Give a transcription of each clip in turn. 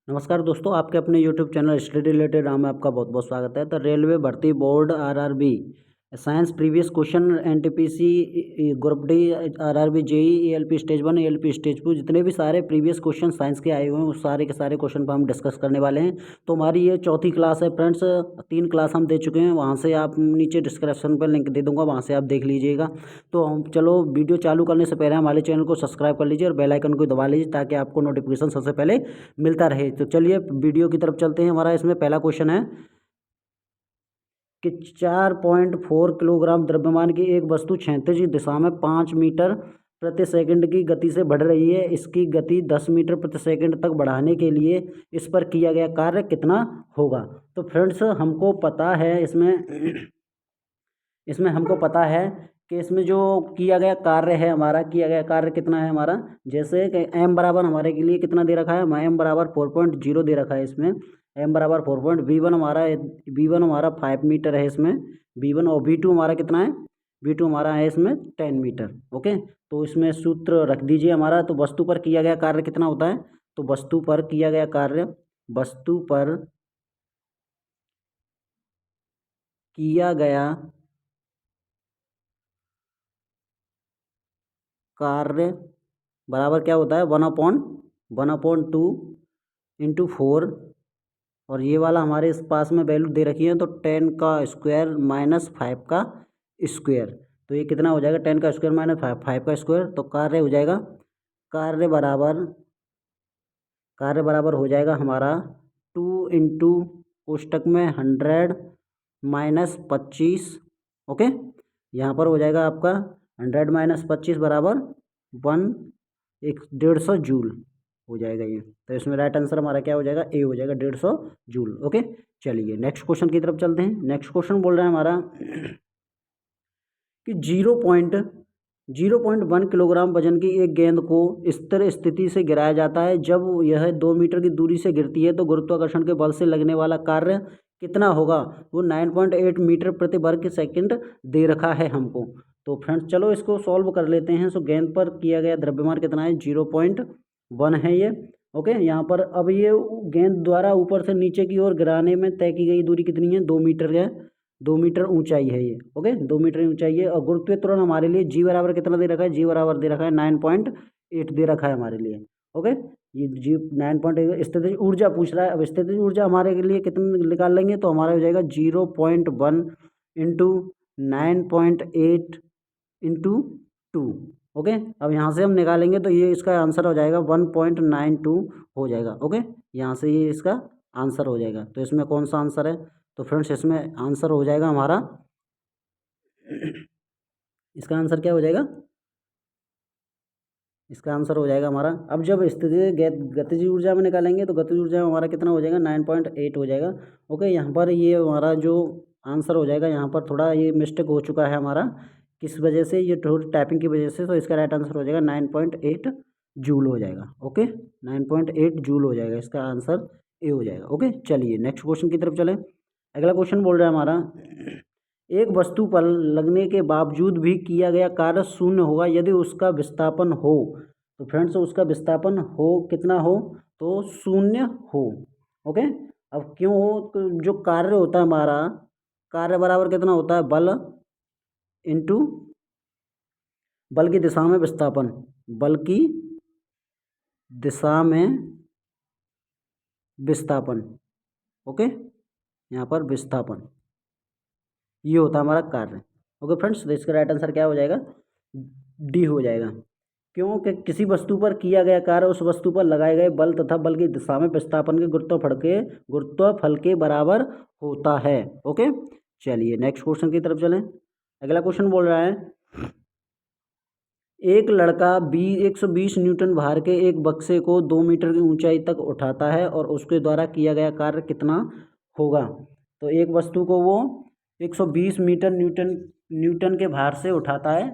नमस्कार दोस्तों, आपके अपने यूट्यूब चैनल स्टडी रिलेटेड में आपका बहुत बहुत स्वागत है। तो रेलवे भर्ती board RRB science previous question NTPC group D RRB JE ALP stage 1 ALP stage 2 जितने भी सारे प्रीवियस क्वेश्चन साइंस के आए हुए हैं उस सारे के सारे क्वेश्चन पर हम डिस्कस करने वाले हैं। तो हमारी ये चौथी क्लास है फ्रेंड्स। 3 क्लास हम दे चुके हैं, वहाँ से आप नीचे डिस्क्रिप्शन पर लिंक दे दूंगा, वहाँ से आप देख लीजिएगा। तो हम चलो वीडियो चालू करने से पहले हमारे चैनल को सब्सक्राइब कर लीजिए और बेल आइकन को दबा लीजिए ताकि आपको नोटिफिकेशन सबसे पहले मिलता रहे। तो चलिए वीडियो की तरफ चलते हैं। हमारा इसमें पहला क्वेश्चन है कि 4.4 किलोग्राम द्रव्यमान की एक वस्तु क्षैतिज दिशा में 5 मीटर प्रति सेकंड की गति से बढ़ रही है। इसकी गति 10 मीटर प्रति सेकंड तक बढ़ाने के लिए इस पर किया गया कार्य कितना होगा। तो फ्रेंड्स हमको पता है इसमें हमको पता है कि इसमें जो किया गया कार्य है, हमारा किया गया कार्य कितना है हमारा, जैसे कि m बराबर हमारे के लिए कितना दे रखा है, m बराबर 4.0 दे रखा है। इसमें m बराबर 4. v1 हमारा 5 मीटर है इसमें v1, और v2 हमारा कितना है, v2 हमारा है इसमें 10 मीटर। ओके, तो इसमें सूत्र रख दीजिए हमारा। तो वस्तु पर किया गया कार्य कितना होता है, तो वस्तु पर किया गया कार्य बराबर क्या होता है, 1/2 इंटू 4, और ये वाला हमारे इस पास में वैल्यू दे रखी है तो 10 का स्क्वायर माइनस 5 का स्क्वायर। तो ये कितना हो जाएगा, 10 का स्क्वायर माइनस 5 का स्क्वायर। तो कार्य हो जाएगा, कार्य बराबर हो जाएगा हमारा 2 इंटू कोष्टक में 100 माइनस 25। ओके, यहाँ पर हो जाएगा आपका 100 माइनस 25 बराबर 150 जूल हो जाएगा ये। तो इसमें राइट आंसर हमारा क्या हो जाएगा, ए हो जाएगा, 150 जूल। ओके, चलिए नेक्स्ट क्वेश्चन की तरफ चलते हैं। नेक्स्ट क्वेश्चन बोल रहा है हमारा कि 0.1 किलोग्राम वजन की एक गेंद को स्थिर स्थिति से गिराया जाता है। जब यह 2 मीटर की दूरी से गिरती है तो गुरुत्वाकर्षण के बल से लगने वाला कार्य कितना होगा। वो 9.8 मीटर प्रति वर्ग सेकंड दे रखा है हमको। तो फ्रेंड्स चलो इसको सॉल्व कर लेते हैं। सो गेंद पर किया गया द्रव्यमान कितना है, 0.1 है ये। ओके, यहाँ पर अब ये गेंद द्वारा ऊपर से नीचे की ओर गिराने में तय की गई दूरी कितनी है, 2 मीटर है, 2 मीटर ऊंचाई है ये। ओके, 2 मीटर ऊंचाई है। और गुरुत्वीय त्वरण हमारे लिए जी बराबर कितना दे रखा है, जी बराबर दे रखा है 9.8 दे रखा है हमारे लिए। ओके, ये जी 9.8। स्थितिज ऊर्जा पूछ रहा है। अब स्थितिज ऊर्जा हमारे के लिए कितने निकाल लेंगे, तो हमारा हो जाएगा 0.1 इंटू 9.8 इंटू 2। ओके, अब यहाँ से हम निकालेंगे तो ये इसका आंसर हो जाएगा 1.92 हो जाएगा। ओके, यहाँ से ये इसका आंसर हो जाएगा। तो इसमें कौन सा आंसर है, तो फ्रेंड्स इसमें आंसर हो जाएगा हमारा इसका आंसर क्या हो जाएगा, इसका आंसर हो जाएगा हमारा, अब जब स्थिति गतिज ऊर्जा में निकालेंगे तो गतिज ऊर्जा में हमारा कितना हो जाएगा, 9.8 हो जाएगा। ओके, यहाँ पर ये हमारा जो आंसर हो जाएगा, यहाँ पर थोड़ा ये मिस्टेक हो चुका है हमारा, किस वजह से, ये थोड़ी टाइपिंग की वजह से। तो इसका राइट आंसर हो जाएगा 9.8 जूल हो जाएगा। ओके, 9.8 जूल हो जाएगा, इसका आंसर ए हो जाएगा। ओके, चलिए नेक्स्ट क्वेश्चन की तरफ चलें। अगला क्वेश्चन बोल रहा है हमारा, एक वस्तु पर लगने के बावजूद भी किया गया कार्य शून्य होगा यदि उसका विस्थापन हो। तो फ्रेंड्स उसका विस्थापन हो कितना हो, तो शून्य हो। ओके, अब क्यों हो, तो जो कार्य होता है हमारा, कार्य बराबर कितना होता है, बल इंटू बल की दिशा में विस्थापन, बल की दिशा में विस्थापन। ओके, यहाँ पर विस्थापन ये होता है हमारा कार्य। ओके फ्रेंड्स, तो इसका राइट आंसर क्या हो जाएगा, डी हो जाएगा। क्योंकि किसी वस्तु पर किया गया कार्य उस वस्तु पर लगाए गए बल तथा बल की दिशा में विस्थापन के गुरुत्वफल के बराबर होता है। ओके, चलिए नेक्स्ट क्वेश्चन की तरफ चलें। अगला क्वेश्चन बोल रहा है, एक लड़का 120 न्यूटन भार के एक बक्से को 2 मीटर की ऊंचाई तक उठाता है और उसके द्वारा किया गया कार्य कितना होगा। तो एक वस्तु को वो 120 मीटर न्यूटन के भार से उठाता है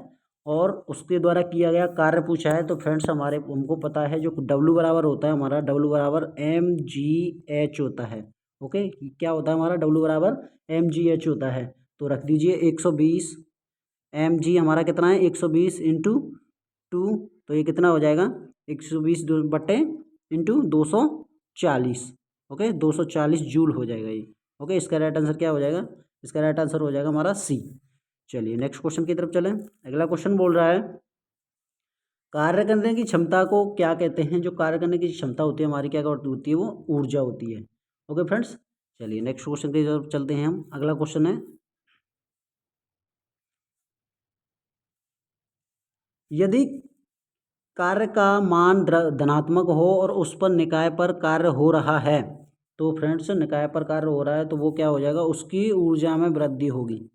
और उसके द्वारा किया गया कार्य पूछा है। तो फ्रेंड्स हमको पता है जो W बराबर होता है हमारा, W बराबर mgh होता है। ओके, क्या होता है हमारा, W बराबर mgh होता है। तो रख दीजिए 120 mg हमारा कितना है, 120 इंटू 2, तो ये कितना हो जाएगा, 120 बटे इंटू 200 240। ओके, 240 जूल हो जाएगा ये। ओके, इसका राइट आंसर क्या हो जाएगा? इसका राइट आंसर हो जाएगा हमारा सी। चलिए नेक्स्ट क्वेश्चन की तरफ चलें। अगला क्वेश्चन बोल रहा है कार्य करने की क्षमता को क्या कहते हैं? जो कार्य करने की क्षमता होती है हमारी, क्या होती है? वो ऊर्जा होती है। ओके फ्रेंड्स, चलिए नेक्स्ट क्वेश्चन की तरफ चलते हैं हम। अगला क्वेश्चन है, यदि कार्य का मान धनात्मक हो और उस पर निकाय पर कार्य हो रहा है, तो फ्रेंड्स निकाय पर कार्य हो रहा है तो वो क्या हो जाएगा? उसकी ऊर्जा में वृद्धि होगी।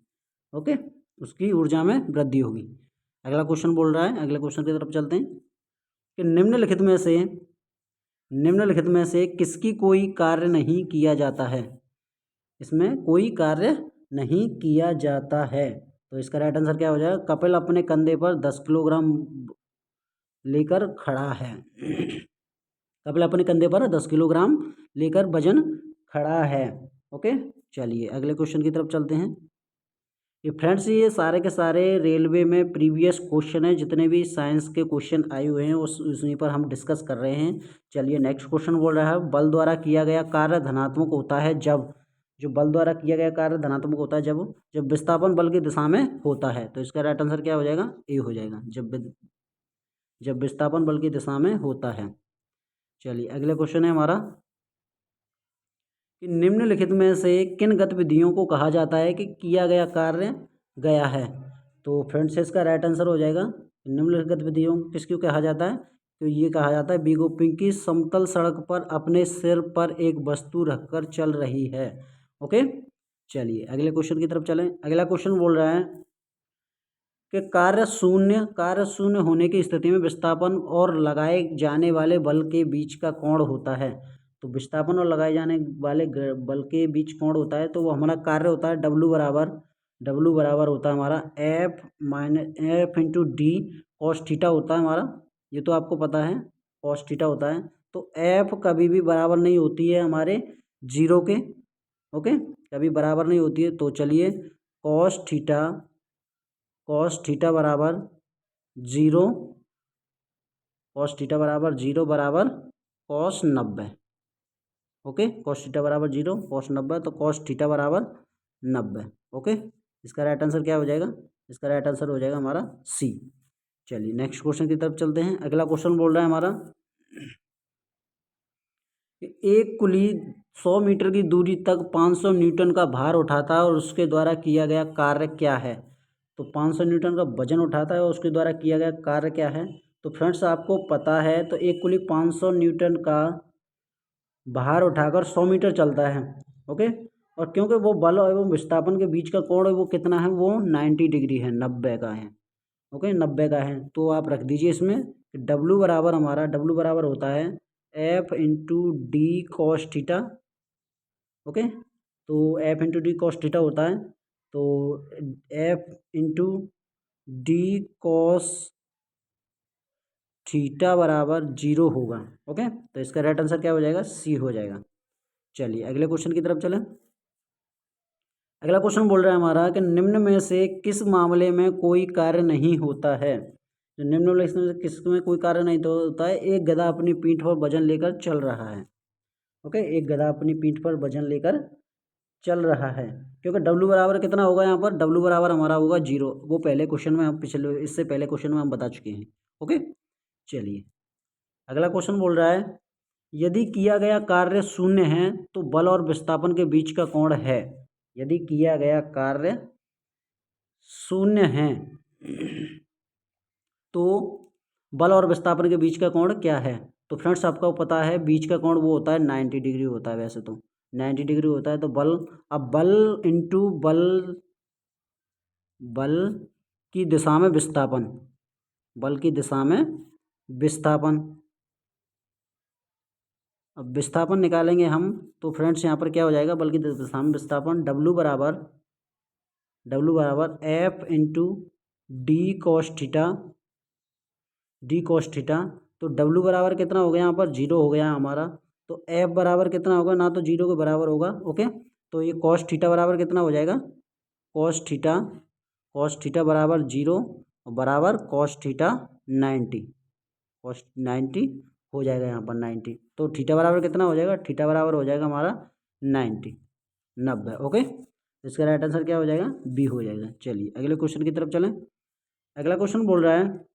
ओके, उसकी ऊर्जा में वृद्धि होगी। अगला क्वेश्चन बोल रहा है, अगले क्वेश्चन की तरफ चलते हैं कि निम्नलिखित में से किसकी कोई कार्य नहीं किया जाता है? इसमें कोई कार्य नहीं किया जाता है, तो इसका राइट आंसर क्या हो जाएगा? कपिल अपने कंधे पर 10 किलोग्राम लेकर खड़ा है। कपिल अपने कंधे पर 10 किलोग्राम लेकर वजन खड़ा है। ओके, चलिए अगले क्वेश्चन की तरफ चलते हैं। ये फ्रेंड्स, ये सारे के सारे रेलवे में प्रीवियस क्वेश्चन है, जितने भी साइंस के क्वेश्चन आए हुए हैं उसी पर हम डिस्कस कर रहे हैं। चलिए नेक्स्ट क्वेश्चन बोल रहा है, बल द्वारा किया गया कार्य धनात्मक होता है जब, जो बल द्वारा किया गया कार्य धनात्मक होता है जब विस्थापन बल की दिशा में होता है। तो इसका राइट आंसर क्या हो जाएगा? ए हो जाएगा, जब विस्थापन बल की दिशा में होता है। चलिए अगले क्वेश्चन है हमारा कि निम्नलिखित में से किन गतिविधियों को कहा जाता है कि किया गया कार्य गया है? तो फ्रेंड्स इसका राइट आंसर हो जाएगा, निम्नलिखित गतिविधियों किसको कहा जाता है? तो ये कहा जाता है बीगो पिंकी समतल सड़क पर अपने सिर पर एक वस्तु रखकर चल रही है। ओके, चलिए अगले क्वेश्चन की तरफ चलें। अगला क्वेश्चन बोल रहा है कि कार्य शून्य होने की स्थिति में विस्थापन और लगाए जाने वाले बल के बीच का कोण होता है। तो विस्थापन और लगाए जाने वाले बल के बीच कोण होता है, तो वो हमारा कार्य होता है डब्लू बराबर होता है हमारा F into D cos theta होता है हमारा। ये तो आपको पता है, कॉस थीटा होता है। तो एफ कभी भी बराबर नहीं होती है हमारे जीरो के। ओके, कभी बराबर नहीं होती है। तो चलिए कॉस थीटा बराबर जीरो, बराबर कॉस 90। ओके, कॉस थीटा बराबर 0, कॉस 90, तो कॉस थीटा बराबर 90। ओके, इसका राइट आंसर क्या हो जाएगा? इसका राइट आंसर हो जाएगा हमारा सी। चलिए नेक्स्ट क्वेश्चन की तरफ चलते हैं। अगला क्वेश्चन बोल रहा है हमारा, एक कुली 100 मीटर की दूरी तक 500 न्यूटन का भार उठाता है और उसके द्वारा किया गया कार्य क्या है? तो 500 न्यूटन का वजन उठाता है और उसके द्वारा किया गया कार्य क्या है? तो फ्रेंड्स आपको पता है, तो एक कुली 500 न्यूटन का भार उठाकर 100 मीटर चलता है। ओके, और क्योंकि वो बल एवं विस्थापन के बीच का कोण वो कितना है? वो 90 डिग्री है, 90 का है। ओके, 90 का है, तो आप रख दीजिए इसमें डब्लू बराबर होता है F into D cos theta. Okay, तो F into D cos theta होता है, तो F into D cos theta बराबर 0 होगा। ओके, तो इसका राइट आंसर क्या हो जाएगा? सी हो जाएगा। चलिए अगले क्वेश्चन की तरफ चलें। अगला क्वेश्चन बोल रहा है हमारा कि निम्न में से किस मामले में कोई कार्य नहीं होता है? तो निम्न में से किस में कोई कार्य नहीं तो होता है? एक गधा अपनी पीठ पर वजन लेकर चल रहा है। ओके, एक गधा अपनी पीठ पर वजन लेकर चल रहा है, क्योंकि डब्लू बराबर कितना होगा यहाँ पर? डब्लू बराबर हमारा होगा 0। वो पहले क्वेश्चन में हम इससे पहले क्वेश्चन में हम बता चुके हैं। ओके, चलिए अगला क्वेश्चन बोल रहा है, यदि किया गया कार्य शून्य है तो बल और विस्थापन के बीच का कोण है। यदि किया गया कार्य शून्य है तो बल और विस्थापन के बीच का कोण क्या है? तो फ्रेंड्स आपको पता है बीच का कोण वो होता है 90 डिग्री होता है, वैसे तो 90 डिग्री होता है। तो बल इंटू बल की दिशा में विस्थापन, अब विस्थापन निकालेंगे हम, तो फ्रेंड्स यहाँ पर क्या हो जाएगा? बल की दिशा में विस्थापन डब्लू बराबर F into D cos theta. तो डब्लू बराबर कितना हो गया यहाँ पर? 0 हो गया हमारा। तो एफ बराबर कितना होगा? ना तो 0 के बराबर होगा। ओके, तो ये कॉस थीटा बराबर कितना हो जाएगा? कॉस थीटा बराबर 0 बराबर कॉस थीटा 90, हो जाएगा यहाँ पर 90। तो थीटा बराबर कितना हो जाएगा, थीटा बराबर हो जाएगा हमारा 90। ओके, इसका राइट आंसर क्या हो जाएगा, बी हो जाएगा। चलिए अगले क्वेश्चन की तरफ चलें। अगला क्वेश्चन बोल रहा है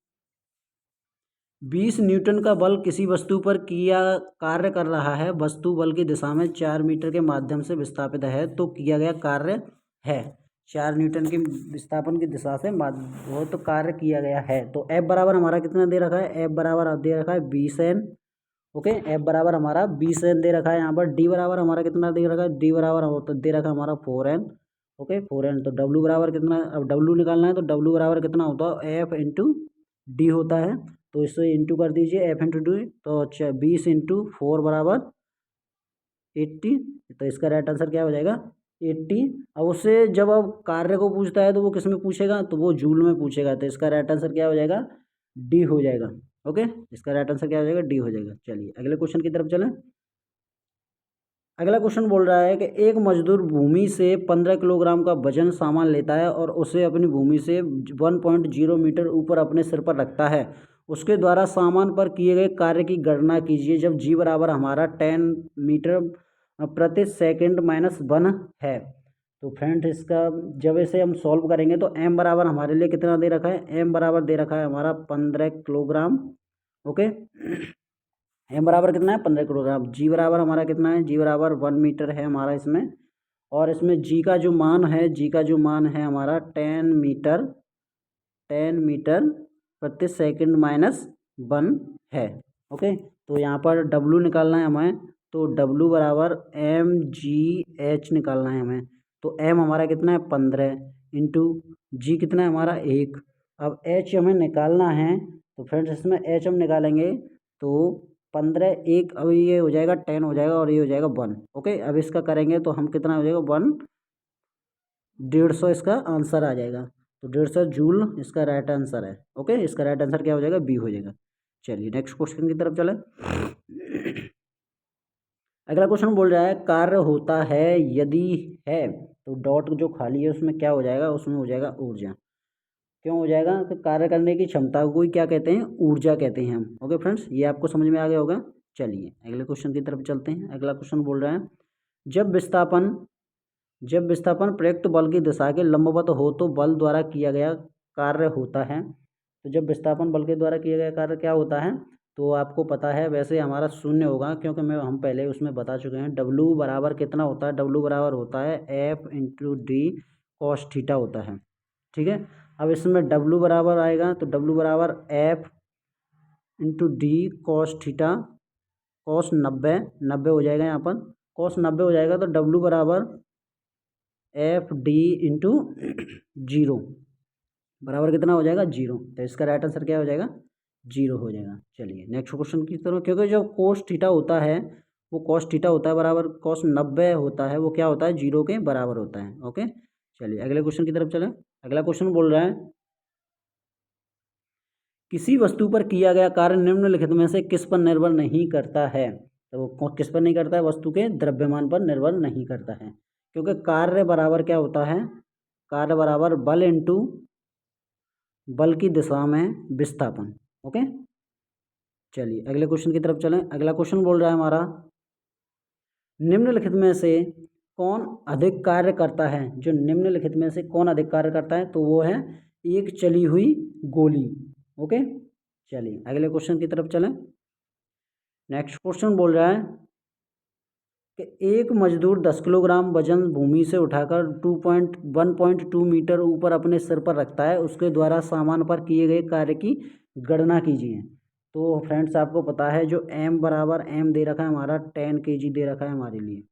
20 न्यूटन का बल किसी वस्तु पर किया कार्य कर रहा है, वस्तु बल की दिशा में 4 मीटर के माध्यम से विस्थापित है, तो किया गया कार्य है। 4 न्यूटन की विस्थापन की दिशा से वो तो कार्य किया गया है। तो एफ बराबर हमारा कितना दे रखा है, एफ बराबर दे रखा है 20 एन। ओके, एफ बराबर हमारा 20 एन दे रखा है। यहाँ पर डी बराबर हमारा कितना दे रखा है, डी बराबर दे रखा है हमारा 4 एन। Okay, 4 N. तो डब्ल्यू बराबर कितना, अब डब्ल्यू निकालना है तो डब्ल्यू बराबर कितना होता है, एफ इंटू डी होता है। तो इससे इंटू कर दीजिए एफ इंटू डी, तो 20 इंटू 4 बराबर 80। तो इसका राइट आंसर क्या हो जाएगा, 80। अब उससे जब अब कार्य को पूछता है तो वो किस में पूछेगा, तो वो जूल में पूछेगा। तो इसका राइट आंसर क्या हो जाएगा, डी हो जाएगा। ओके, इसका राइट आंसर क्या हो जाएगा, डी हो जाएगा। चलिए अगले क्वेश्चन की तरफ चलें। अगला क्वेश्चन बोल रहा है कि एक मजदूर भूमि से 15 किलोग्राम का वजन सामान लेता है और उसे अपनी भूमि से 1.0 मीटर ऊपर अपने सिर पर रखता है। उसके द्वारा सामान पर किए गए कार्य की गणना कीजिए जब जी बराबर हमारा 10 मीटर प्रति सेकंड माइनस 1 है। तो फ्रेंड इसका जब इसे हम सॉल्व करेंगे तो एम बराबर हमारे लिए कितना दे रखा है, एम बराबर दे रखा है हमारा 15 किलोग्राम। ओके, एम बराबर कितना है, 15 किलोग्राम। जी बराबर हमारा कितना है, जी बराबर 1 मीटर है हमारा इसमें। और इसमें जी का जो मान है, जी का जो मान है हमारा 10 मीटर प्रति सेकंड माइनस 1 है। ओके, तो यहाँ पर डब्लू निकालना है हमें। तो डब्लू बराबर एम जी एच निकालना है हमें। तो एम हमारा कितना है 15 इंटू जी कितना है हमारा 1। अब एच हमें निकालना है, तो फ्रेंड्स इसमें एच हम निकालेंगे तो 15 1, अब ये हो जाएगा 10 हो जाएगा और ये हो जाएगा 1। ओके, अब इसका करेंगे तो हम कितना हो जाएगा 150 इसका आंसर आ जाएगा। तो 150 जूल इसका राइट आंसर है। ओके, इसका राइट आंसर क्या हो जाएगा, बी हो जाएगा। चलिए नेक्स्ट क्वेश्चन की तरफ चलें। अगला क्वेश्चन बोल रहा है कार्य होता है यदि है, तो डॉट जो खाली है उसमें क्या हो जाएगा, उसमें हो जाएगा ऊर्जा। क्यों हो जाएगा, तो कार्य करने की क्षमता को ही क्या कहते हैं, ऊर्जा कहते हैं हम। ओके फ्रेंड्स, ये आपको समझ में आ गया होगा। चलिए अगले क्वेश्चन की तरफ चलते हैं। अगला क्वेश्चन बोल रहा है जब विस्थापन प्रयुक्त बल की दिशा के लंबवत हो तो बल द्वारा किया गया कार्य होता है। तो जब विस्थापन बल के द्वारा किया गया कार्य क्या होता है, तो आपको पता है वैसे हमारा शून्य होगा, क्योंकि हम पहले उसमें बता चुके हैं। डब्लू बराबर कितना होता है, डब्लू बराबर होता है F into D cos theta होता है। ठीक है, अब इसमें डब्लू बराबर आएगा तो डब्लू बराबर F into D cos theta cos 90 हो जाएगा। यहाँ पर कॉस 90 हो जाएगा तो डब्लू बराबर एफ डी इंटू 0 बराबर कितना हो जाएगा, 0। तो इसका राइट आंसर क्या हो जाएगा, 0 हो जाएगा। चलिए नेक्स्ट क्वेश्चन की तरफ, क्योंकि जो कोस थीटा होता है वो कॉस थीटा होता है बराबर कॉस 90 होता है, वो क्या होता है 0 के बराबर होता है। ओके, चलिए अगले क्वेश्चन की तरफ चलें। अगला क्वेश्चन बोल रहा है किसी वस्तु पर किया गया कार्य निम्नलिखित में से किस पर निर्भर नहीं करता है। तो वो किस पर नहीं करता है, वस्तु के द्रव्यमान पर निर्भर नहीं करता है। क्योंकि कार्य बराबर क्या होता है, कार्य बराबर बल इंटू बल की दिशा में विस्थापन। ओके, चलिए अगले क्वेश्चन की तरफ चलें। अगला क्वेश्चन बोल रहा है हमारा निम्नलिखित में से कौन अधिक कार्य करता है। जो निम्नलिखित में से कौन अधिक कार्य करता है, तो वो है एक चली हुई गोली। ओके, चलिए अगले क्वेश्चन की तरफ चलें। नेक्स्ट क्वेश्चन बोल रहा है कि एक मजदूर 10 किलोग्राम वजन भूमि से उठाकर 1.2 मीटर ऊपर अपने सिर पर रखता है। उसके द्वारा सामान पर किए गए कार्य की गणना कीजिए। तो फ्रेंड्स आपको पता है जो एम बराबर एम दे रखा है हमारा 10 kg दे रखा है हमारे लिए।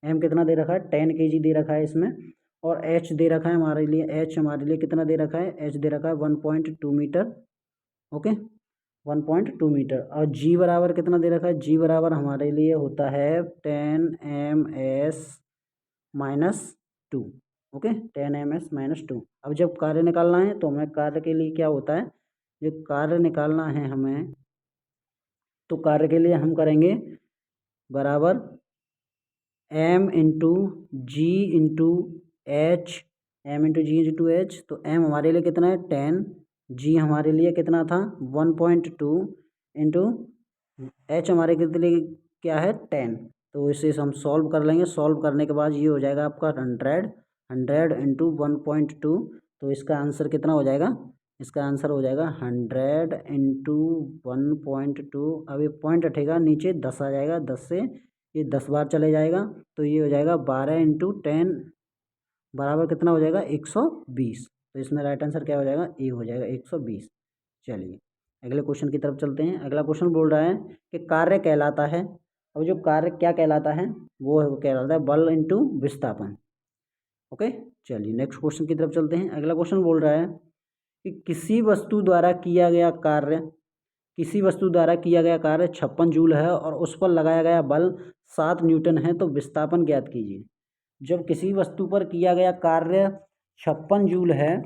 एम कितना दे रखा है, 10 kg दे रखा है इसमें। और एच दे रखा है हमारे लिए, एच हमारे लिए कितना दे रखा है, एच दे रखा है 1.2 मीटर। Okay, 1.2 metre. और जी बराबर कितना दे रखा है, जी बराबर हमारे लिए होता है 10 ms-2। Okay, 10 ms-2। अब जब कार्य निकालना है तो हमें कार्य के लिए क्या होता है, जब कार्य निकालना है हमें तो कार्य के लिए हम करेंगे बराबर एम इंटू जी इंटू एच, एम इंटू जी इंटू एच। तो एम हमारे लिए कितना है 10, जी हमारे लिए कितना था 1.2 इंटू एच हमारे कितने क्या है 10, तो इसे हम सॉल्व कर लेंगे। सॉल्व करने के बाद ये हो जाएगा आपका 100 इंटू 1.2, तो इसका आंसर कितना हो जाएगा, इसका आंसर हो जाएगा 100 इंटू 1.2। अब ये पॉइंट हटेगा नीचे 10 आ जाएगा, 10 से ये 10 बार चले जाएगा, तो ये हो जाएगा 12 इंटू 10 बराबर कितना हो जाएगा 120। तो इसमें राइट आंसर क्या हो जाएगा, ए हो जाएगा 120। चलिए अगले क्वेश्चन की तरफ चलते हैं। अगला क्वेश्चन बोल रहा है कि कार्य कहलाता है, अब जो कार्य क्या कहलाता है वो कहलाता है बल इंटू विस्थापन। ओके, चलिए नेक्स्ट क्वेश्चन की तरफ चलते हैं। अगला क्वेश्चन बोल रहा है कि किसी वस्तु द्वारा किया गया कार्य, किसी वस्तु द्वारा किया गया कार्य 56 जूल है और उस पर लगाया गया बल 7 न्यूटन है, तो विस्थापन ज्ञात कीजिए। जब किसी वस्तु पर किया गया कार्य 56 जूल है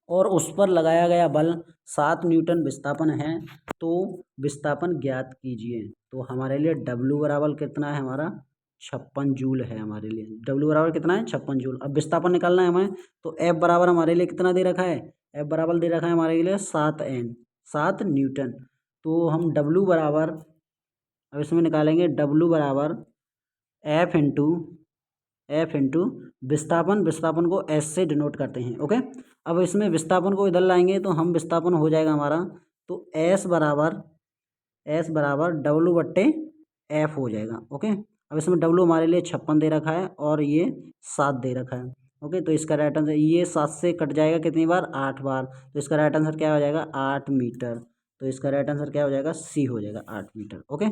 और उस पर लगाया गया बल 7 न्यूटन विस्थापन है, तो विस्थापन ज्ञात कीजिए। तो हमारे लिए W बराबर कितना है हमारा 56 जूल है, हमारे लिए W बराबर कितना है 56 जूल। अब विस्थापन निकालना है हमें, तो F बराबर हमारे लिए कितना दे रखा है, F बराबर दे रखा है हमारे लिए 7 न्यूटन। तो हम W बराबर, अब इसमें निकालेंगे W बराबर एफ इंटू विस्थापन को एस से डिनोट करते हैं। ओके, अब इसमें विस्थापन को इधर लाएंगे तो हम विस्थापन हो जाएगा हमारा, तो एस बराबर डब्लू बट्टे एफ हो जाएगा। ओके, अब इसमें डब्लू हमारे लिए 56 दे रखा है और ये 7 दे रखा है। ओके, तो इसका राइट आंसर, ये 7 से कट जाएगा कितनी बार, 8 बार, तो इसका राइट आंसर क्या हो जाएगा 8 मीटर। तो इसका राइट आंसर क्या हो जाएगा, सी हो जाएगा 8 मीटर। ओके,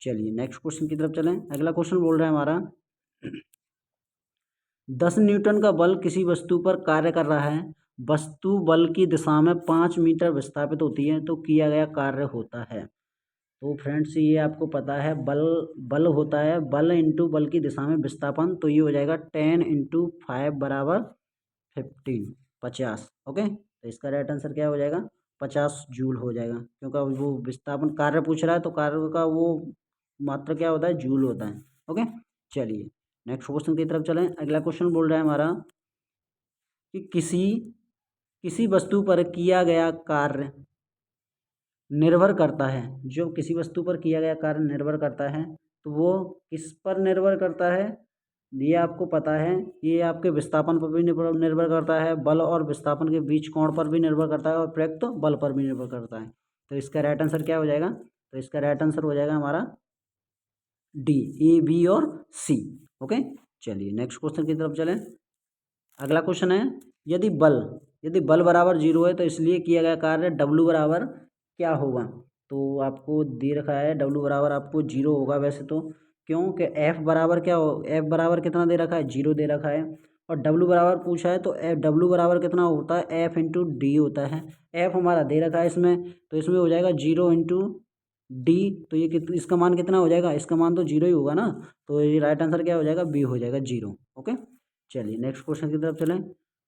चलिए नेक्स्ट क्वेश्चन की तरफ चलें। अगला क्वेश्चन बोल रहा है हमारा 10 न्यूटन का बल किसी वस्तु पर कार्य कर रहा है, वस्तु बल की दिशा में 5 मीटर विस्थापित होती है, तो किया गया कार्य होता है। तो फ्रेंड्स ये आपको पता है बल होता है बल इंटू बल की दिशा में विस्थापन, तो ये हो जाएगा 10 इंटू 5 बराबर 15, 50। ओके, तो इसका राइट आंसर क्या हो जाएगा 50 जूल हो जाएगा, क्योंकि वो विस्थापन कार्य पूछ रहा है, तो कार्य का वो मात्रा क्या होता है, जूल होता है। ओके, चलिए नेक्स्ट क्वेश्चन की तरफ चलें। अगला क्वेश्चन बोल रहा है हमारा कि किसी वस्तु पर किया गया कार्य निर्भर करता है, जो किसी वस्तु पर किया गया कार्य निर्भर करता है, तो वो किस पर निर्भर करता है, ये आपको पता है, ये आपके विस्थापन पर भी निर्भर करता है, बल और विस्थापन के बीच कोण पर भी निर्भर करता है और प्रयुक्त बल पर भी निर्भर करता है। तो इसका राइट आंसर क्या हो जाएगा, तो इसका राइट आंसर हो जाएगा हमारा डी, ए बी और सी। ओके, चलिए नेक्स्ट क्वेश्चन की तरफ चलें। अगला क्वेश्चन है यदि बल बराबर 0 है, तो इसलिए किया गया कार्य W बराबर क्या होगा। तो आपको दे रखा है W बराबर आपको 0 होगा वैसे तो, क्योंकि F बराबर क्या हो, F बराबर कितना दे रखा है 0 दे रखा है, और W बराबर पूछा है, तो W बराबर कितना होता है F इंटू डी होता है। F हमारा दे रखा है इसमें, तो इसमें हो जाएगा 0 इंटू डी, तो ये इसका मान कितना हो जाएगा, इसका मान तो 0 ही होगा ना, तो ये राइट आंसर क्या हो जाएगा, बी हो जाएगा 0। ओके, चलिए नेक्स्ट क्वेश्चन की तरफ चलें।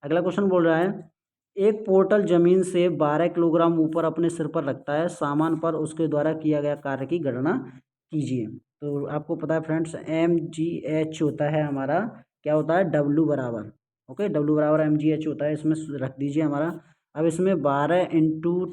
अगला क्वेश्चन बोल रहा है एक पोर्टल जमीन से 12 किलोग्राम ऊपर अपने सिर पर रखता है, सामान पर उसके द्वारा किया गया कार्य की गणना कीजिए। तो आपको पता है फ्रेंड्स mgh होता है हमारा, क्या होता है W बराबर, ओके W बराबर mgh होता है, इसमें रख दीजिए हमारा। अब इसमें 12 इंटू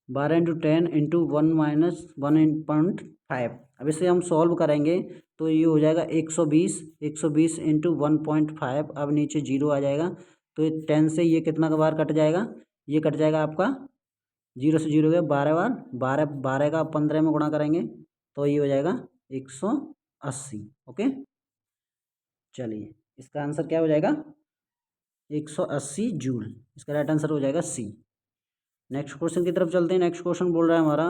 10 इंटू 1-1.5, अब इसे हम सॉल्व करेंगे तो ये हो जाएगा 120 इंटू 1.5, अब नीचे 0 आ जाएगा, तो 10 से ये कितना का बार कट जाएगा, ये कट जाएगा आपका 0 से 0 गया 12 बार, 12 का 15 में गुणा करेंगे तो ये हो जाएगा 180। ओके, चलिए इसका आंसर क्या हो जाएगा 180 जूल, इसका राइट आंसर हो जाएगा सी। नेक्स्ट क्वेश्चन की तरफ चलते हैं। नेक्स्ट क्वेश्चन बोल रहा है हमारा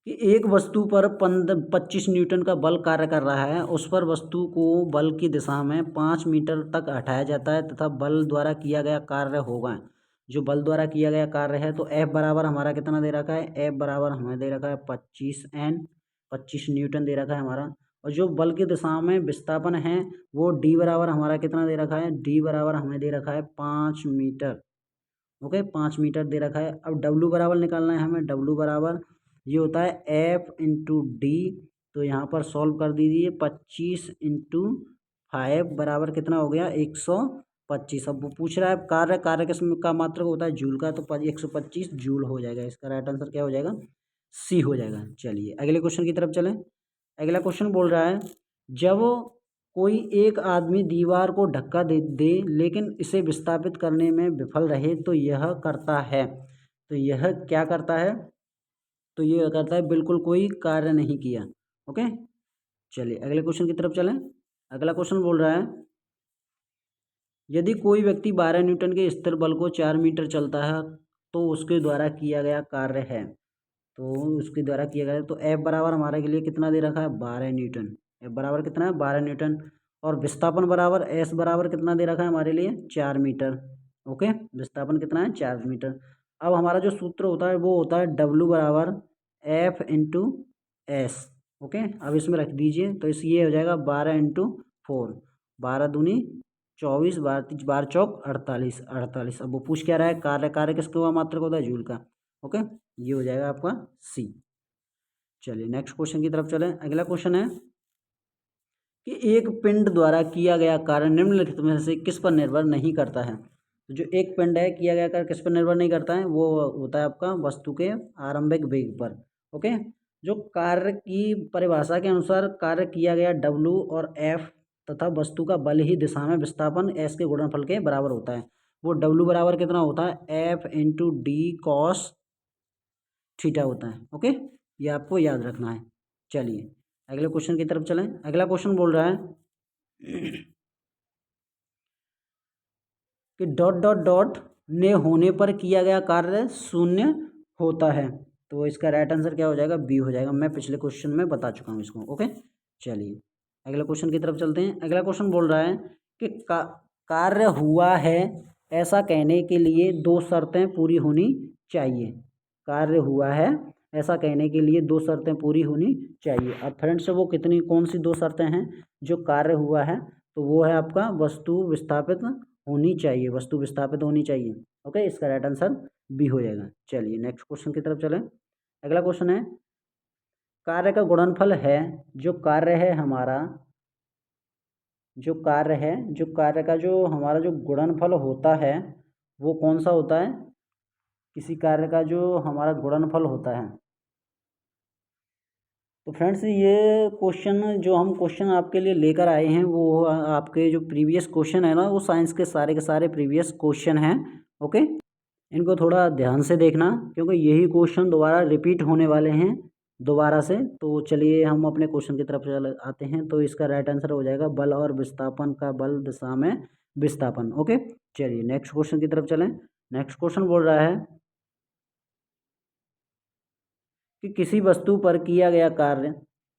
कि एक वस्तु पर 25 न्यूटन का बल कार्य कर रहा है, उस पर वस्तु को बल की दिशा में 5 मीटर तक हटाया जाता है तथा बल द्वारा किया गया कार्य होगा। जो बल द्वारा किया गया कार्य है, तो F बराबर हमारा कितना दे रखा है, F बराबर हमें दे रखा है 25 न्यूटन दे रखा है हमारा, और जो बल की दिशा में विस्थापन है वो D बराबर हमारा कितना दे रखा है, D बराबर हमें दे रखा है 5 मीटर। ओके, 5 मीटर दे रखा है। अब W बराबर निकालना है हमें, W बराबर ये होता है F इंटू डी, तो यहाँ पर सॉल्व कर दीजिए, 25 इंटू 5 बराबर कितना हो गया 25। अब वो पूछ रहा है कार्य, कार्य किस का मात्रक होता है, जूल का, तो 125 जूल हो जाएगा। इसका राइट आंसर क्या हो जाएगा, सी हो जाएगा। चलिए अगले क्वेश्चन की तरफ चलें। अगला क्वेश्चन बोल रहा है जब कोई एक आदमी दीवार को धक्का दे लेकिन इसे विस्थापित करने में विफल रहे तो यह करता है, तो यह क्या करता है, तो यह करता है बिल्कुल कोई कार्य नहीं किया। ओके, चलिए अगले क्वेश्चन की तरफ चलें। अगला क्वेश्चन बोल रहा है यदि कोई व्यक्ति 12 न्यूटन के स्थिर बल को 4 मीटर चलता है तो उसके द्वारा किया गया कार्य है, तो उसके द्वारा किया गया, तो एफ बराबर हमारे के लिए कितना दे रखा है, 12 न्यूटन। एफ बराबर कितना है, 12 न्यूटन। और विस्थापन बराबर एस बराबर कितना दे रखा है हमारे लिए, 4 मीटर। ओके, विस्थापन कितना है, 4 मीटर। अब हमारा जो सूत्र होता है वो होता है डब्ल्यू बराबर एफ इंटू एस। ओके, अब इसमें रख दीजिए, तो इस ये हो जाएगा 12 इंटू 4, 12 दूनी 24, 12 चौक 48, 48। अब वो पूछ क्या रहा है, कार्य, कार्य किसका हुआ, मात्रक होता है जूल का। ओके, ये हो जाएगा आपका सी। चलिए नेक्स्ट क्वेश्चन की तरफ चलें। अगला क्वेश्चन है कि एक पिंड द्वारा किया गया कार्य निम्नलिखित में से किस पर निर्भर नहीं करता है। तो जो एक पिंड है, किया गया कार्य किस पर निर्भर नहीं करता है, वो होता है आपका वस्तु के आरंभिक वेग पर। ओके, जो कार्य की परिभाषा के अनुसार कार्य किया गया डब्ल्यू और एफ तथा वस्तु का बल ही दिशा में विस्थापन एस के गुणनफल के बराबर होता है। वो डब्ल्यू बराबर कितना होता है, F into D cos theta होता है। ओके, ये आपको याद रखना है। चलिए अगले क्वेश्चन की तरफ चलें। अगला क्वेश्चन बोल रहा है कि डॉट डॉट डॉट ने होने पर किया गया कार्य शून्य होता है, तो इसका राइट आंसर क्या हो जाएगा, बी हो जाएगा। मैं पिछले क्वेश्चन में बता चुका हूँ इसको। ओके, चलिए अगला क्वेश्चन की तरफ चलते हैं। अगला क्वेश्चन बोल रहा है कि कार्य हुआ है ऐसा कहने के लिए दो शर्तें पूरी होनी चाहिए। कार्य हुआ है ऐसा कहने के लिए दो शर्तें पूरी होनी चाहिए। अब फ्रेंड्स वो कितनी, कौन सी दो शर्तें हैं, जो कार्य हुआ है तो वो है आपका वस्तु विस्थापित होनी चाहिए, वस्तु विस्थापित होनी चाहिए। ओके, इसका राइट आंसर बी हो जाएगा। चलिए नेक्स्ट क्वेश्चन की तरफ चलें। अगला क्वेश्चन है कार्य का गुणनफल है, जो कार्य है हमारा, जो कार्य है, जो कार्य का जो हमारा जो गुणनफल होता है वो कौन सा होता है, किसी कार्य का जो हमारा गुणनफल होता है। तो फ्रेंड्स ये क्वेश्चन जो हम क्वेश्चन आपके लिए लेकर आए हैं वो आपके जो प्रीवियस क्वेश्चन है ना, वो साइंस के सारे प्रीवियस क्वेश्चन हैं। ओके, इनको थोड़ा ध्यान से देखना क्योंकि यही क्वेश्चन दोबारा रिपीट होने वाले हैं दोबारा से। तो चलिए हम अपने क्वेश्चन की तरफ चल आते हैं। तो इसका राइट आंसर हो जाएगा बल और विस्थापन का बल दिशा में विस्थापन। ओके, चलिए नेक्स्ट क्वेश्चन की तरफ चलें। नेक्स्ट क्वेश्चन बोल रहा है कि किसी वस्तु पर किया गया कार्य,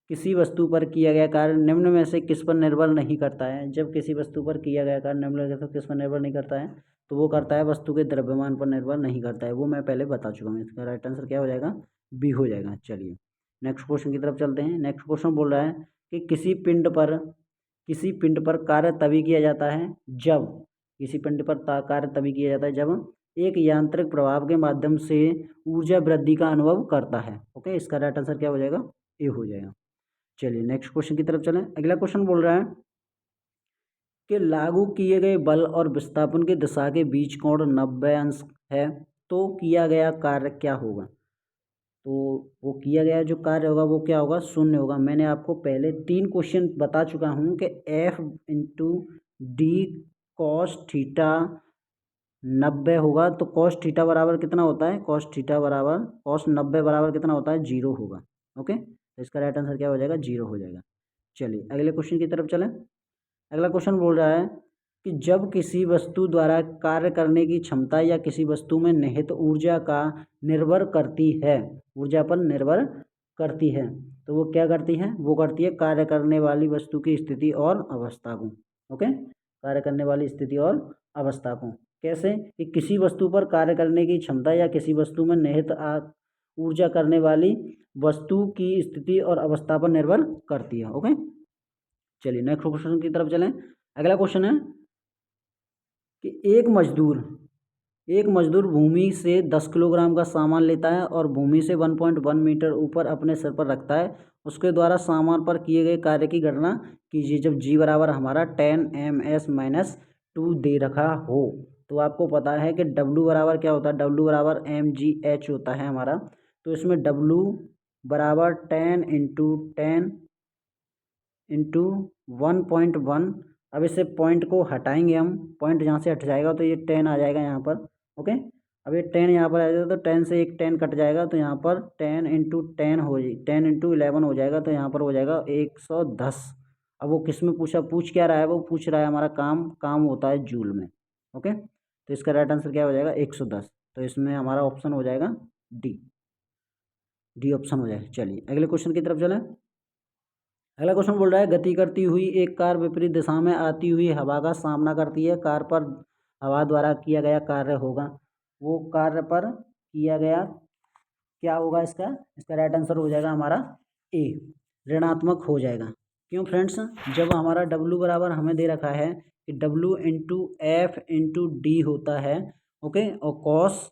किसी वस्तु पर किया गया कार्य निम्न में से किस पर निर्भर नहीं करता है। जब किसी वस्तु पर किया गया कार्य निम्न में से किस पर निर्भर नहीं करता है, तो वो करता है वस्तु के द्रव्यमान पर निर्भर नहीं करता है। वो मैं पहले बता चुका हूँ। इसका राइट आंसर क्या हो जाएगा, बी हो जाएगा। चलिए नेक्स्ट क्वेश्चन की तरफ चलते हैं। नेक्स्ट क्वेश्चन बोल रहा है कि किसी पिंड पर कार्य तभी किया जाता है जब, किसी पिंड पर कार्य तभी किया जाता है जब एक यांत्रिक प्रभाव के माध्यम से ऊर्जा वृद्धि का अनुभव करता है। ओके, इसका राइट आंसर क्या हो जाएगा, ए हो जाएगा। चलिए नेक्स्ट क्वेश्चन की तरफ चलें। अगला क्वेश्चन बोल रहा है कि लागू किए गए बल और विस्थापन की दिशा के बीच कोण 90 अंश है, तो किया गया कार्य क्या होगा। तो वो किया गया जो कार्य होगा वो क्या होगा, शून्य होगा। मैंने आपको पहले 3 क्वेश्चन बता चुका हूँ कि F into D cos theta 90 होगा, तो कॉस थीटा बराबर कितना होता है, कॉस थीटा बराबर कॉस 90 बराबर कितना होता है, 0 होगा। ओके, तो इसका राइट आंसर क्या हो जाएगा, 0 हो जाएगा। चलिए अगले क्वेश्चन की तरफ चलें। अगला क्वेश्चन बोल रहा है कि जब किसी वस्तु द्वारा कार्य करने की क्षमता या किसी वस्तु में निहित ऊर्जा का निर्भर करती है, ऊर्जा पर निर्भर करती है, तो वो क्या करती है, वो करती है कार्य करने वाली वस्तु की स्थिति और अवस्था को। ओके, कार्य करने वाली स्थिति और अवस्था को कैसे, कि किसी वस्तु पर कार्य करने की क्षमता या किसी वस्तु में निहित ऊर्जा करने वाली वस्तु की स्थिति और अवस्था पर निर्भर करती है। ओके, चलिए नेक्स्ट क्वेश्चन की तरफ चलें। अगला क्वेश्चन है कि एक मजदूर भूमि से 10 किलोग्राम का सामान लेता है और भूमि से 1.1 मीटर ऊपर अपने सिर पर रखता है। उसके द्वारा सामान पर किए गए कार्य की गणना कीजिए जब जी बराबर हमारा 10 ms माइनस टू दे रखा हो तो आपको पता है कि W बराबर क्या होता है, W बराबर mgh होता है हमारा। तो इसमें W बराबर 10 इंटू 10 इंटू 1.1। अब इसे पॉइंट को हटाएंगे हम, पॉइंट जहाँ से हट जाएगा तो ये 10 आ जाएगा यहाँ पर। ओके, अब ये 10 यहाँ पर आ जाएगा तो 10 से एक 10 कट जाएगा तो यहाँ पर 10 इंटू 10 हो जाए 10 इंटू 11 हो जाएगा तो यहाँ पर हो जाएगा 110। अब वो किस में पूछ क्या रहा है, वो पूछ रहा है हमारा काम होता है जूल में। ओके, तो इसका राइट आंसर क्या हो जाएगा 110। तो इसमें हमारा ऑप्शन हो जाएगा डी ऑप्शन हो जाएगा। चलिए अगले क्वेश्चन की तरफ चलें। अगला क्वेश्चन बोल रहा है गति करती हुई एक कार विपरीत दिशा में आती हुई हवा का सामना करती है, कार पर हवा द्वारा किया गया कार्य होगा। वो कार्य पर किया गया क्या होगा, इसका राइट आंसर हो जाएगा हमारा ए, ऋणात्मक हो जाएगा। क्यों फ्रेंड्स, जब हमारा W बराबर हमें दे रखा है कि W into F into D होता है। ओके, और कॉस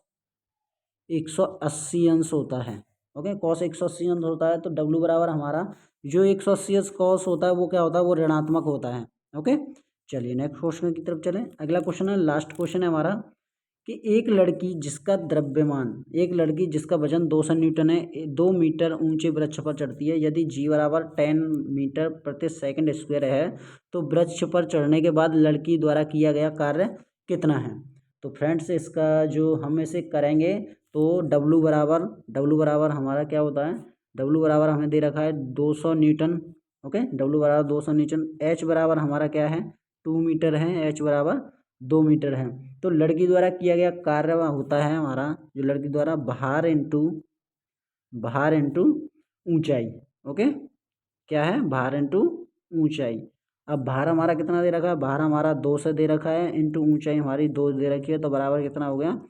180 अंश होता है। ओके, कॉस 180 अंश होता है तो W बराबर हमारा जो 180 अंश कॉस होता है वो क्या होता है, वो ऋणात्मक होता है। ओके, चलिए नेक्स्ट क्वेश्चन की तरफ चलें। अगला क्वेश्चन है, लास्ट क्वेश्चन है हमारा कि एक लड़की जिसका वजन 200 न्यूटन है 2 मीटर ऊंचे वृक्ष पर चढ़ती है। यदि G बराबर 10 मीटर प्रति सेकंड स्क्वायर है तो वृक्ष पर चढ़ने के बाद लड़की द्वारा किया गया कार्य कितना है। तो फ्रेंड्स इसका जो हम इसे करेंगे तो W बराबर हमारा क्या होता है, W बराबर हमें दे रखा है 200 न्यूटन। ओके, W बराबर 200 न्यूटन। H बराबर हमारा क्या है 2 मीटर है, H बराबर 2 मीटर है। तो लड़की द्वारा किया गया कार्य होता है हमारा, जो लड़की द्वारा भार इंटू ऊंचाई। ओके, क्या है, भार इंटू ऊंचाई। अब भार हमारा कितना दे रखा है, भार हमारा 2 से दे रखा है इंटू ऊंचाई हमारी 2 दे रखी है तो बराबर कितना हो गया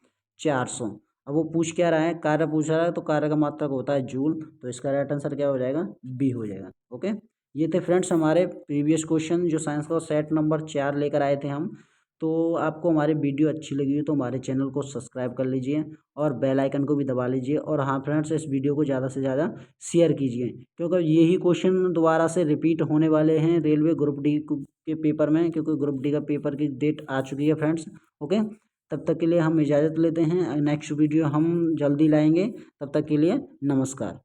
400। अब वो पूछ क्या रहा है, कार्य पूछ रहा है तो कार्य का मात्रक होता है जूल। तो इसका राइट आंसर क्या हो जाएगा, बी हो जाएगा। ओके, ये थे फ्रेंड्स हमारे प्रीवियस क्वेश्चन जो साइंस का सेट नंबर 4 लेकर आए थे हम। तो आपको हमारी वीडियो अच्छी लगी हो तो हमारे चैनल को सब्सक्राइब कर लीजिए और बेल आइकन को भी दबा लीजिए। और हाँ फ्रेंड्स, इस वीडियो को ज़्यादा से ज़्यादा शेयर कीजिए क्योंकि यही क्वेश्चन दोबारा से रिपीट होने वाले हैं रेलवे ग्रुप डी के पेपर में, क्योंकि ग्रुप डी का पेपर की डेट आ चुकी है फ्रेंड्स। ओके, तब तक के लिए हम इजाज़त लेते हैं, नेक्स्ट वीडियो हम जल्दी लाएंगे। तब तक के लिए नमस्कार।